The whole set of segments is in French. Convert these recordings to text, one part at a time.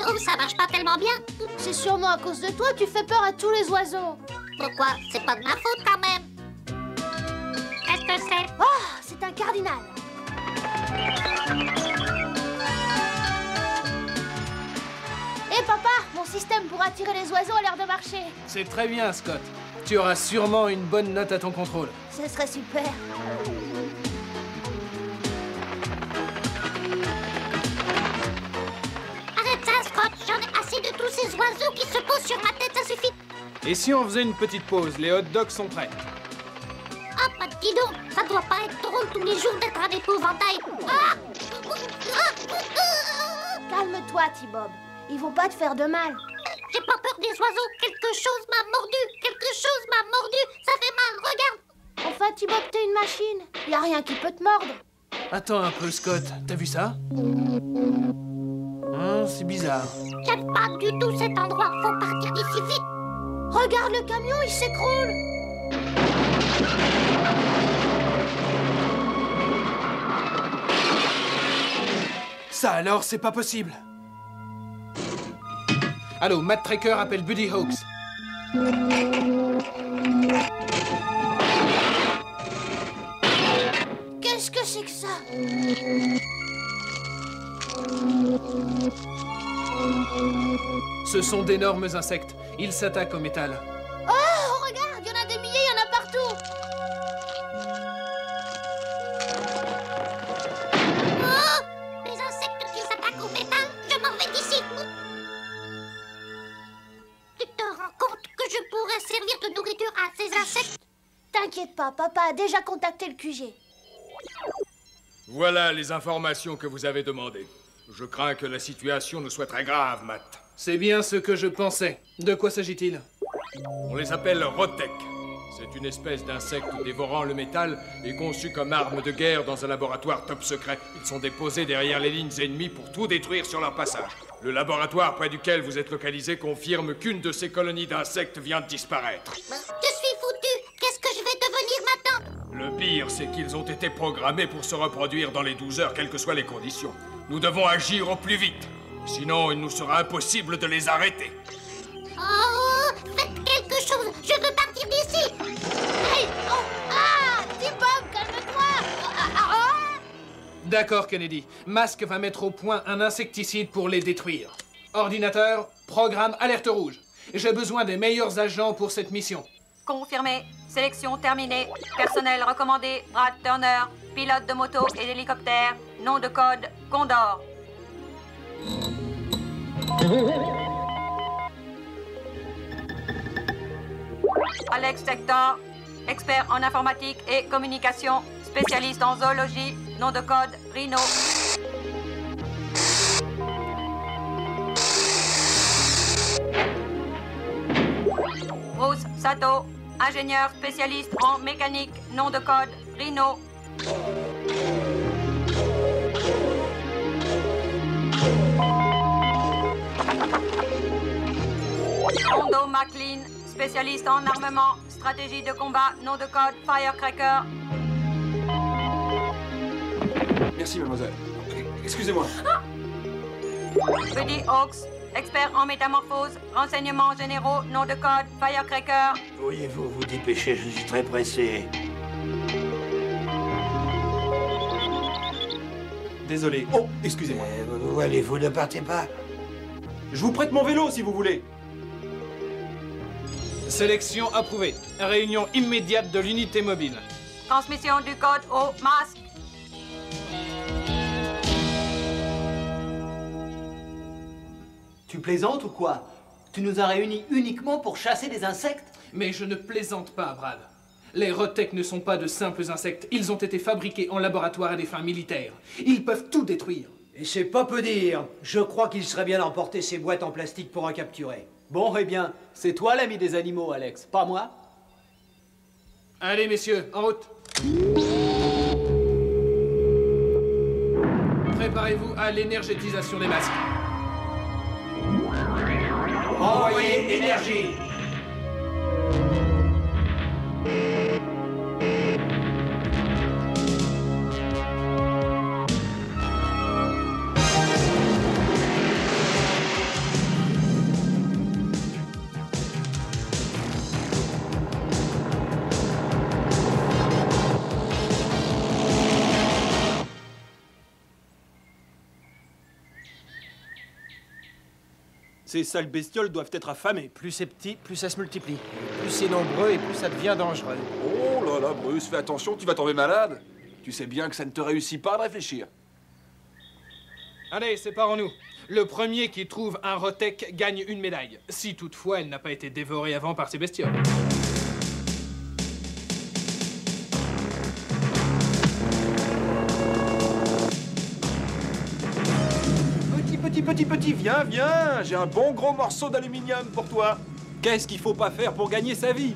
Oh, ça marche pas tellement bien. C'est sûrement à cause de toi, tu fais peur à tous les oiseaux. Pourquoi? C'est pas de ma faute quand même. Qu'est-ce que c'est? Oh, c'est un cardinal. Hé papa, mon système pour attirer les oiseaux a l'air de marcher. C'est très bien, Scott. Tu auras sûrement une bonne note à ton contrôle. Ce serait super. Arrête ça, Scott. J'en ai assez de tous ces oiseaux qui se posent sur ma tête, ça suffit. Et si on faisait une petite pause? Les hot dogs sont prêts. Ah, bah dis donc, ça doit pas être drôle tous les jours d'être un épouvantail. Ah! Calme-toi, T-Bob. Ils vont pas te faire de mal. J'ai pas peur des oiseaux. Quelque chose m'a mordu. Quelque chose m'a mordu. Ça fait mal, regarde. Enfin, T-Bob, t'es une machine. Y a rien qui peut te mordre. Attends un peu, Scott. T'as vu ça? C'est bizarre. J'aime pas du tout cet endroit. Faut partir d'ici vite. Regarde le camion, il s'écroule. Ça alors, c'est pas possible. Allô, Matt Tracker appelle Buddy Hawks. Qu'est-ce que c'est que ça? Ce sont d'énormes insectes. Ils s'attaquent au métal. Oh, regarde, il y en a des milliers, il y en a partout. Oh! Les insectes qui s'attaquent au métal, je m'en vais d'ici. Tu te rends compte que je pourrais servir de nourriture à ces insectes? T'inquiète pas, papa a déjà contacté le QG. Voilà les informations que vous avez demandées. Je crains que la situation ne soit très grave, Matt. C'est bien ce que je pensais. De quoi s'agit-il? On les appelle Rotek. C'est une espèce d'insecte dévorant le métal et conçu comme arme de guerre dans un laboratoire top secret. Ils sont déposés derrière les lignes ennemies pour tout détruire sur leur passage. Le laboratoire près duquel vous êtes localisé confirme qu'une de ces colonies d'insectes vient de disparaître. Je suis foutu. Qu'est-ce que je vais devenir maintenant? Le pire, c'est qu'ils ont été programmés pour se reproduire dans les 12 heures, quelles que soient les conditions. Nous devons agir au plus vite. Sinon, il nous sera impossible de les arrêter. Oh, faites quelque chose. Je veux partir d'ici. Hey, oh, ah, T-Bob, calme-toi. D'accord, Kennedy. Mask va mettre au point un insecticide pour les détruire. Ordinateur, programme alerte rouge. J'ai besoin des meilleurs agents pour cette mission. Confirmé. Sélection terminée. Personnel recommandé, Brad Turner. Pilote de moto et d'hélicoptère. Nom de code, Condor. Alex Sector, expert en informatique et communication, spécialiste en zoologie, nom de code, Rhino. Bruce Sato, ingénieur spécialiste en mécanique, nom de code, Rhino. Hondo McLean, spécialiste en armement, stratégie de combat, nom de code, Firecracker. Merci, mademoiselle. Excusez-moi. Buddy Hawks, expert en métamorphose, renseignements généraux, nom de code, Firecracker. Pourriez-vous vous dépêcher? Je suis très pressé. Désolé. Oh, excusez-moi. Où allez-vous? Ne partez pas. Je vous prête mon vélo si vous voulez. Sélection approuvée. Réunion immédiate de l'unité mobile. Transmission du code au masque. Tu plaisantes ou quoi? Tu nous as réunis uniquement pour chasser des insectes? Mais je ne plaisante pas, Brad. Les Rotek ne sont pas de simples insectes. Ils ont été fabriqués en laboratoire à des fins militaires. Ils peuvent tout détruire. Et c'est pas peu dire. Je crois qu'il serait bien d'emporter ces boîtes en plastique pour en capturer. Bon, eh bien, c'est toi l'ami des animaux, Alex, pas moi. Allez, messieurs, en route. Préparez-vous à l'énergétisation des masques. Envoyez énergie. Ces sales bestioles doivent être affamées. Plus c'est petit, plus ça se multiplie. Plus c'est nombreux et plus ça devient dangereux. Oh là là, Bruce, fais attention, tu vas tomber malade. Tu sais bien que ça ne te réussit pas de réfléchir. Allez, séparons-nous. Le premier qui trouve un Rotek gagne une médaille. Si toutefois elle n'a pas été dévorée avant par ces bestioles. Petit, viens, viens. J'ai un bon gros morceau d'aluminium pour toi. Qu'est-ce qu'il faut pas faire pour gagner sa vie?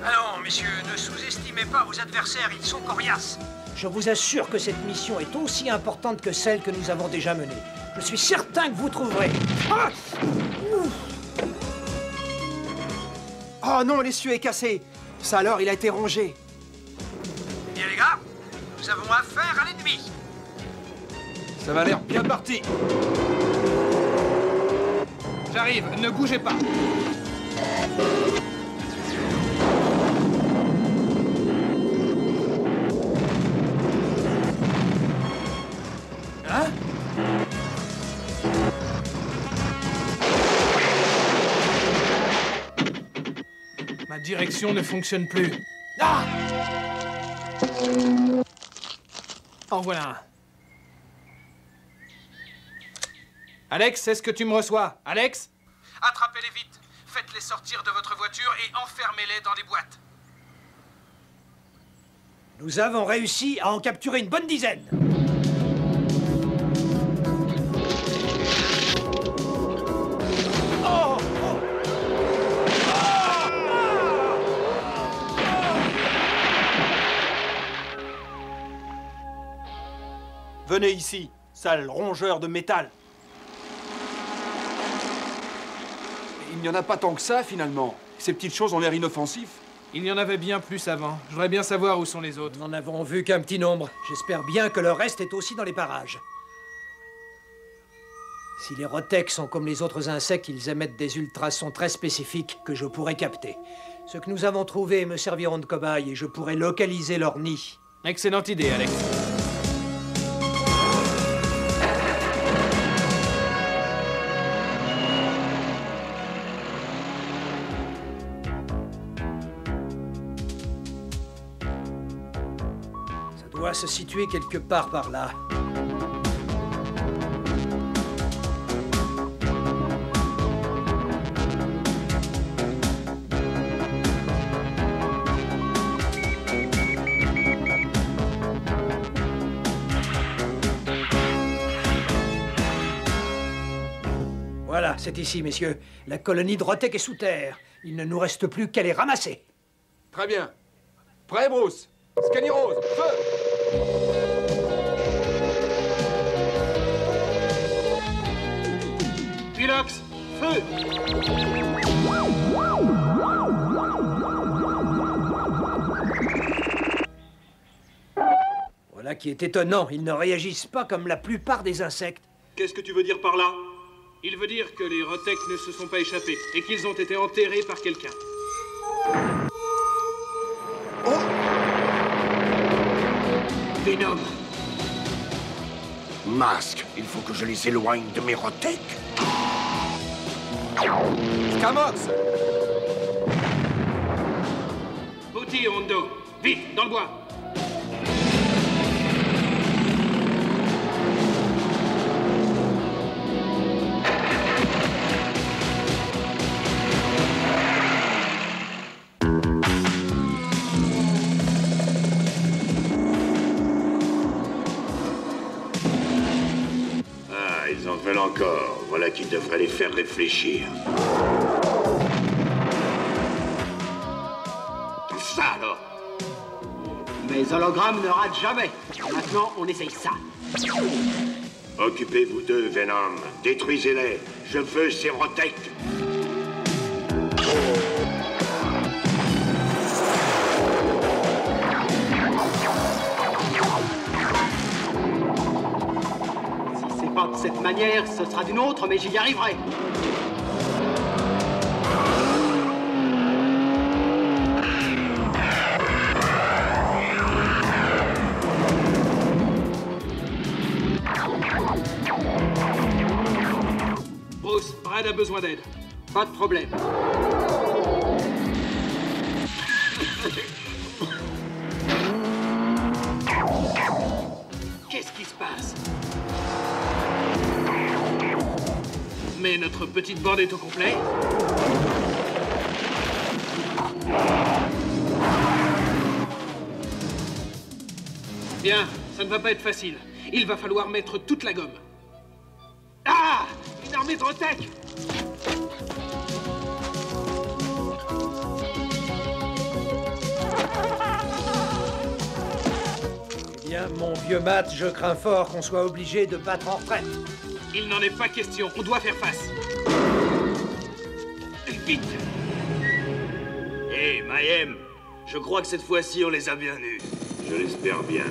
Alors, messieurs, ne sous-estimez pas vos adversaires, ils sont coriaces. Je vous assure que cette mission est aussi importante que celle que nous avons déjà menée. Je suis certain que vous trouverez. Ah! Oh non, l'essieu est cassé. Ça alors, il a été rongé. Bien les gars, nous avons affaire à l'ennemi. Ça m'a l'air bien parti. J'arrive, ne bougez pas. Hein? Ma direction ne fonctionne plus. Ah! En voilà un. Alex, est-ce que tu me reçois? Alex? Attrapez-les vite. Faites-les sortir de votre voiture et enfermez-les dans des boîtes. Nous avons réussi à en capturer une bonne dizaine. Oh! Venez ici, sale rongeur de métal. Il n'y en a pas tant que ça, finalement. Ces petites choses ont l'air inoffensives. Il y en avait bien plus avant. Je voudrais bien savoir où sont les autres. Nous n'en avons vu qu'un petit nombre. J'espère bien que le reste est aussi dans les parages. Si les Rotek sont comme les autres insectes, ils émettent des ultrasons très spécifiques que je pourrais capter. Ceux que nous avons trouvés me serviront de cobayes et je pourrai localiser leur nid. Excellente idée, Alex. Ça doit se situer quelque part par là. Voilà, c'est ici, messieurs. La colonie de Rotek est sous terre. Il ne nous reste plus qu'à les ramasser. Très bien. Prêt, Bruce? Scanny Rose, feu! Pilox, feu! Voilà qui est étonnant. Ils ne réagissent pas comme la plupart des insectes. Qu'est-ce que tu veux dire par là? Il veut dire que les Rotek ne se sont pas échappés et qu'ils ont été enterrés par quelqu'un. Venom. Masque, il faut que je les éloigne de mes Rotek. Scamox! Outil, Rondo. Vite, dans le bois. Ils en veulent encore. Voilà qui devrait les faire réfléchir. Ça alors? Mes hologrammes ne ratent jamais. Maintenant, on essaye ça. Occupez-vous d'eux, Venom. Détruisez-les. Je veux ces Rotek. Pas de cette manière, ce sera d'une autre, mais j'y arriverai. Bruce, Brad a besoin d'aide. Pas de problème. Qu'est-ce qui se passe? Mais notre petite bande est au complet. Bien, ça ne va pas être facile. Il va falloir mettre toute la gomme. Ah! Une armée de Rotec! Eh bien, mon vieux Matt, je crains fort qu'on soit obligé de battre en retraite. Il n'en est pas question, on doit faire face. Vite! Hé, Mayhem, je crois que cette fois-ci, on les a bien eus. Je l'espère bien.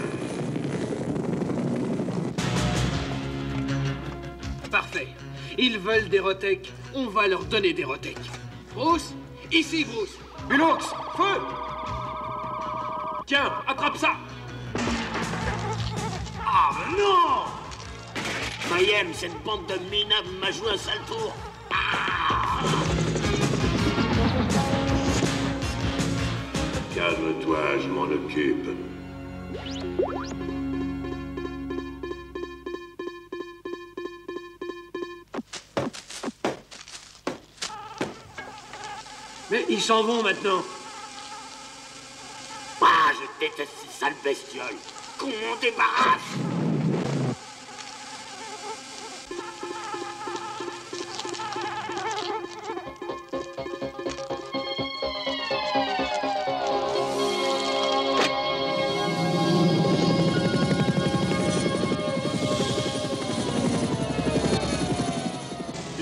Parfait. Ils veulent des Rotec, on va leur donner des Rotec. Bruce, ici, Bruce. Bulox, feu! Tiens, attrape ça! Ah, mais non! Mayhem, cette bande de minables m'a joué un sale tour. Calme-toi, je m'en occupe. Mais ils s'en vont maintenant. Ah, je déteste ces sales bestioles. Qu'on m'en débarrasse.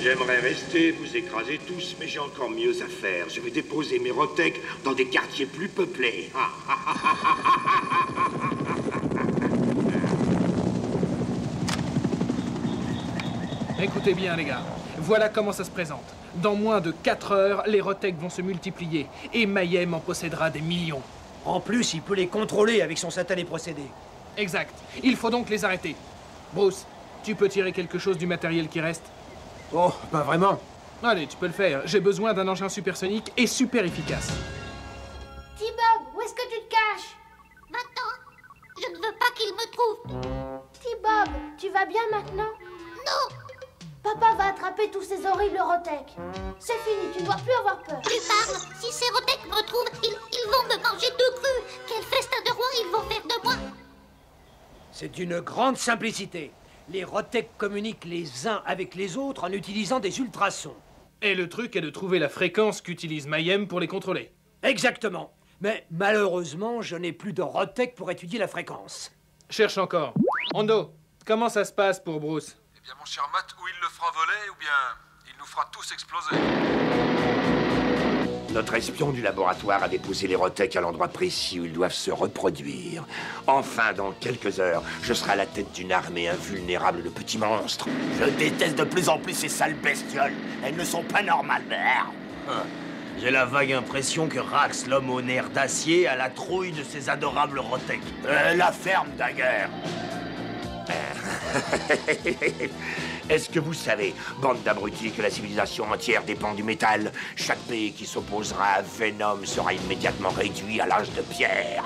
J'aimerais rester, vous écraser tous, mais j'ai encore mieux à faire. Je vais déposer mes Rotec dans des quartiers plus peuplés. Écoutez bien, les gars. Voilà comment ça se présente. Dans moins de 4 heures, les Rotec vont se multiplier et Mayhem en possédera des millions. En plus, il peut les contrôler avec son satané procédé. Exact. Il faut donc les arrêter. Bruce, tu peux tirer quelque chose du matériel qui reste? Oh, pas vraiment. Allez, tu peux le faire. J'ai besoin d'un engin supersonique et super efficace. T-Bob, où est-ce que tu te caches? Maintenant, je ne veux pas qu'il me trouve. T-Bob, tu vas bien maintenant? Non! Papa va attraper tous ces horribles Rotec. C'est fini, tu ne dois plus avoir peur. Tu parles. Si ces Rotec me trouvent, ils vont me manger tout cru. Quel festin de roi ils vont faire de moi? C'est d'une grande simplicité. Les Rotec communiquent les uns avec les autres en utilisant des ultrasons. Et le truc est de trouver la fréquence qu'utilise Mayhem pour les contrôler. Exactement. Mais malheureusement, je n'ai plus de Rotec pour étudier la fréquence. Cherche encore. Hondo, comment ça se passe pour Bruce? Eh bien, mon cher Matt, ou il le fera voler, ou bien il nous fera tous exploser. Notre espion du laboratoire a déposé les Rotec à l'endroit précis où ils doivent se reproduire. Enfin, dans quelques heures, je serai à la tête d'une armée invulnérable de petits monstres. Je déteste de plus en plus ces sales bestioles. Elles ne sont pas normales, merde. J'ai la vague impression que Rax, l'homme au nerf d'acier, a la trouille de ces adorables Rotec. La ferme, Dagger. Est-ce que vous savez, bande d'abrutis, que la civilisation entière dépend du métal? Chaque pays qui s'opposera à Venom sera immédiatement réduit à l'âge de pierre.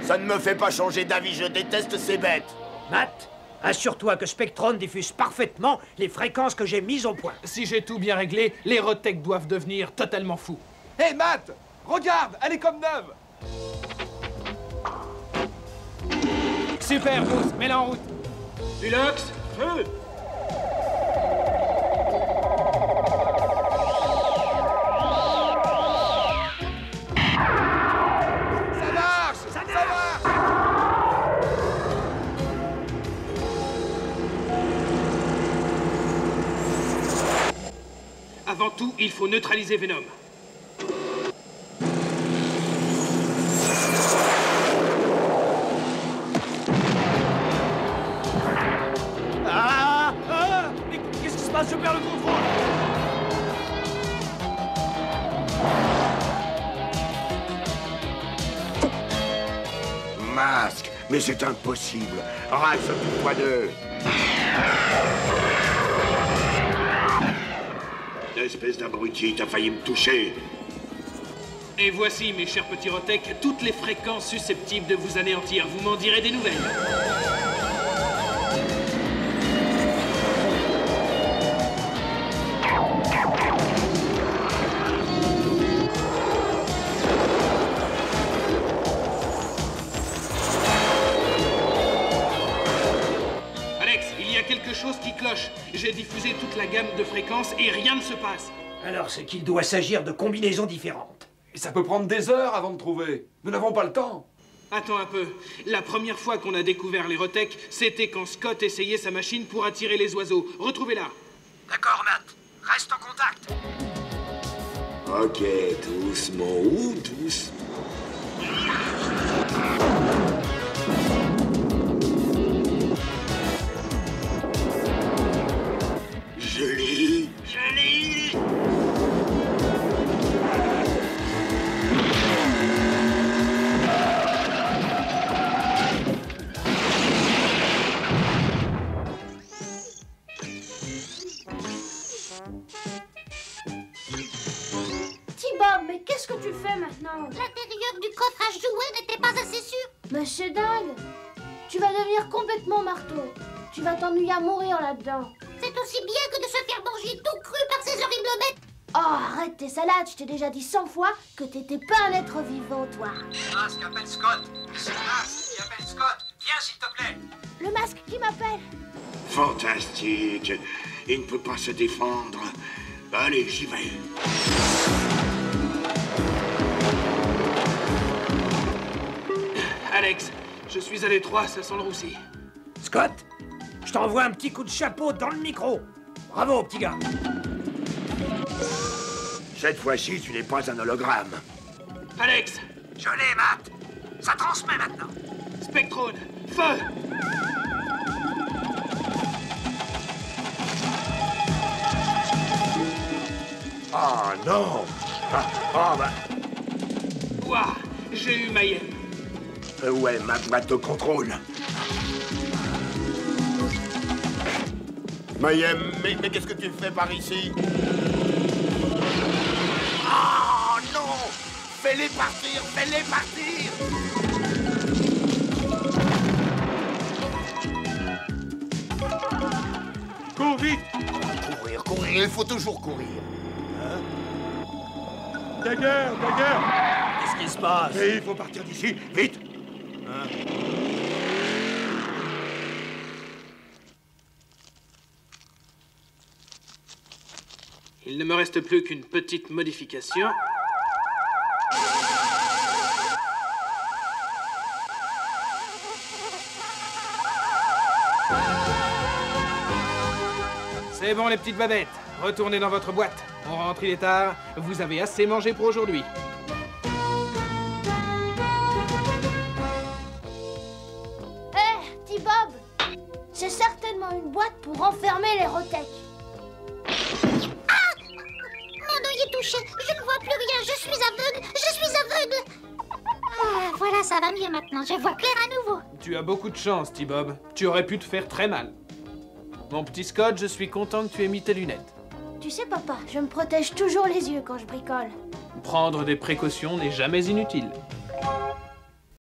Ça ne me fait pas changer d'avis, je déteste ces bêtes. Matt, assure-toi que Spectron diffuse parfaitement les fréquences que j'ai mises au point. Si j'ai tout bien réglé, les Rotec doivent devenir totalement fous. Hé, hey, Matt! Regarde, elle est comme neuve! Super, Bruce, mets-la en route. Bulox, feu! Avant tout, il faut neutraliser Venom. Mais qu'est-ce qui se passe? Je perds le contrôle. Masque, mais c'est impossible. Rax, occupe-toi d'eux. espèce d'abruti, t'as failli me toucher. Et voici, mes chers petits Rotec, toutes les fréquences susceptibles de vous anéantir. Vous m'en direz des nouvelles. Alex, il y a quelque chose qui cloche. J'ai diffusé toute la gamme de fréquences et rien ne se passe. Alors c'est qu'il doit s'agir de combinaisons différentes. Et ça peut prendre des heures avant de trouver. Nous n'avons pas le temps. Attends un peu. La première fois qu'on a découvert les Rotec, c'était quand Scott essayait sa machine pour attirer les oiseaux. Retrouvez-la. D'accord, Matt. Reste en contact. Ok, doucement, ou doucement. Je l'ai eu. T-Bob, mais qu'est-ce que tu fais maintenant? L'intérieur du coffre à jouets n'était pas assez sûr. Mais c'est dingue. Tu vas devenir complètement marteau. Tu vas t'ennuyer à mourir là-dedans. C'est aussi bien que de se faire manger tout cru par ces horribles bêtes. Oh, arrête tes salades, je t'ai déjà dit 100 fois que t'étais pas un être vivant, toi. Masque, appelle Scott. C'est le masque qui appelle Scott. Viens, s'il te plaît. Le masque qui m'appelle. Fantastique. Il ne peut pas se défendre. Allez, j'y vais. Alex, je suis à l'étroit, ça sent le roussi. Scott, je t'envoie un petit coup de chapeau dans le micro. Bravo, petit gars. Cette fois-ci, tu n'es pas un hologramme. Alex! Je l'ai, Matt. Ça transmet maintenant. Spectrone, feu! Ah non! Ah bah... Ouah, j'ai eu Mayhem. Ouais, ma boîte de contrôle. Mayhem, mais qu'est-ce que tu fais par ici? Ah non! Fais-les partir! Fais-les partir! Cours vite! Courir, courir, il faut toujours courir. Dagger! Dagger! Qu'est-ce qui se passe? Et il faut partir d'ici, vite! Il ne me reste plus qu'une petite modification. C'est bon les petites babettes, retournez dans votre boîte. On rentre, il est tard, vous avez assez mangé pour aujourd'hui. Hé, T-Bob, c'est certainement une boîte pour enfermer les Rotec. Mon œil est touché, je ne vois plus rien, je suis aveugle. Ah, voilà, ça va mieux maintenant, je vois clair à nouveau. Tu as beaucoup de chance, T-Bob. Tu aurais pu te faire très mal. Mon petit Scott, je suis content que tu aies mis tes lunettes. Tu sais, papa, je me protège toujours les yeux quand je bricole. Prendre des précautions n'est jamais inutile.